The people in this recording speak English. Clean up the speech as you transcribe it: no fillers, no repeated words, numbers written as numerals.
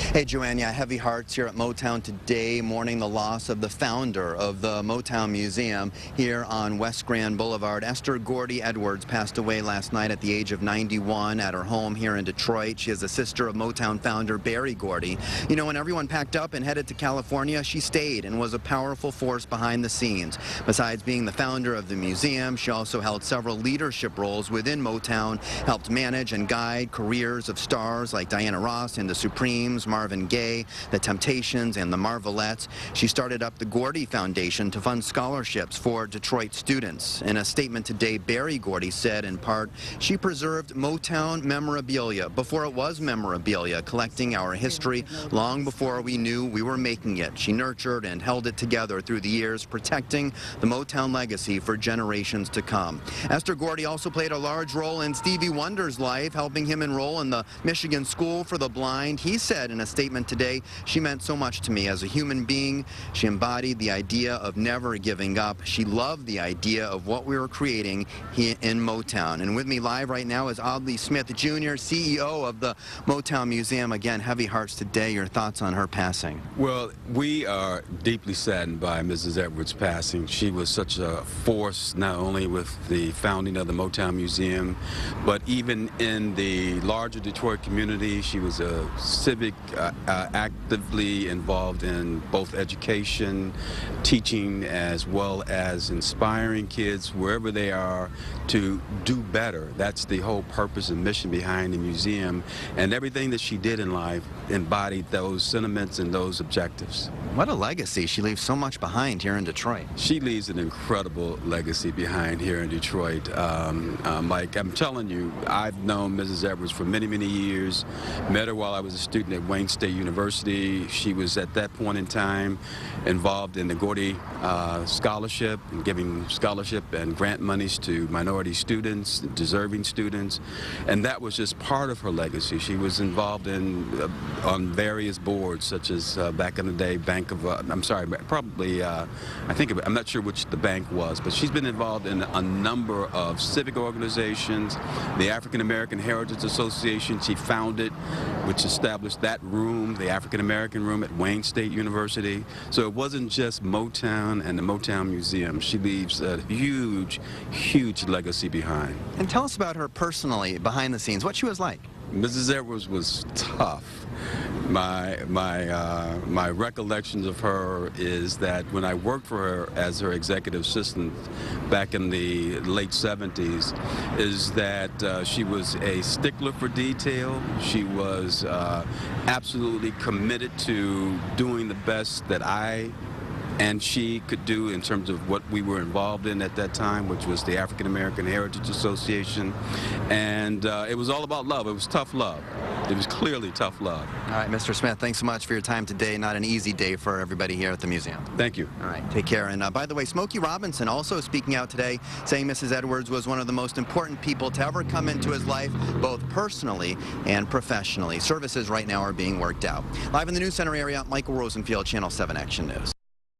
Hey, Joanne, yeah, heavy hearts here at Motown today, mourning the loss of the founder of the Motown Museum here on West Grand Boulevard. Esther Gordy Edwards passed away last night at the age of 91 at her home here in Detroit. She is the sister of Motown founder Berry Gordy. You know, when everyone packed up and headed to California, she stayed and was a powerful force behind the scenes. Besides being the founder of the museum, she also held several leadership roles within Motown, helped manage and guide careers of stars like Diana Ross and the Supremes, Marvin Gaye, the Temptations, and the Marvelettes. She started up the Gordy Foundation to fund scholarships for Detroit students. In a statement today, Berry Gordy said, in part, she preserved Motown memorabilia before it was memorabilia, collecting our history long before we knew we were making it. She nurtured and held it together through the years, protecting the Motown legacy for generations to come. Esther Gordy also played a large role in Stevie Wonder's life, helping him enroll in the Michigan School for the Blind. He said in a statement today, she meant so much to me as a human being. She embodied the idea of never giving up. She loved the idea of what we were creating here in Motown. And with me live right now is Audley Smith Jr., CEO of the Motown Museum. Again, heavy hearts today. Your thoughts on her passing? Well, we are deeply saddened by Mrs. Edwards' passing. She was such a force, not only with the founding of the Motown Museum, but even in the larger Detroit community. She was a civic, actively involved in both education, teaching, as well as inspiring kids wherever they are to do better. That's the whole purpose and mission behind the museum, and everything that she did in life embodied those sentiments and those objectives. What a legacy. She leaves so much behind here in Detroit. She leaves an incredible legacy behind here in Detroit. Mike, I'm telling you, I've known Mrs. Edwards for many, many years. Met her while I was a student at Wayne State University. She was at that point in time involved in the Gordy Scholarship, and giving scholarship and grant monies to minority students, deserving students, and that was just part of her legacy. She was involved in on various boards, such as back in the day, I'm not sure which the bank was, but she's been involved in a number of civic organizations. The African American Heritage Association she founded, which established that room, the African American room at Wayne State University. So it wasn't just Motown and the Motown Museum. She leaves a huge, huge legacy behind. And tell us about her personally, behind the scenes, what she was like. Mrs. Edwards was tough. My recollections of her is that when I worked for her as her executive assistant back in the late 70s, is that she was a stickler for detail. She was absolutely committed to doing the best that I and she could do in terms of what we were involved in at that time, which was the African American Heritage Association. And it was all about love. It was tough love. It was clearly tough love. All right, Mr. Smith, thanks so much for your time today. Not an easy day for everybody here at the museum. Thank you. All right, take care. And by the way, Smokey Robinson also speaking out today, saying Mrs. Edwards was one of the most important people to ever come into his life, both personally and professionally. Services right now are being worked out. Live in the News Center area, Michael Rosenfield, Channel 7 Action News.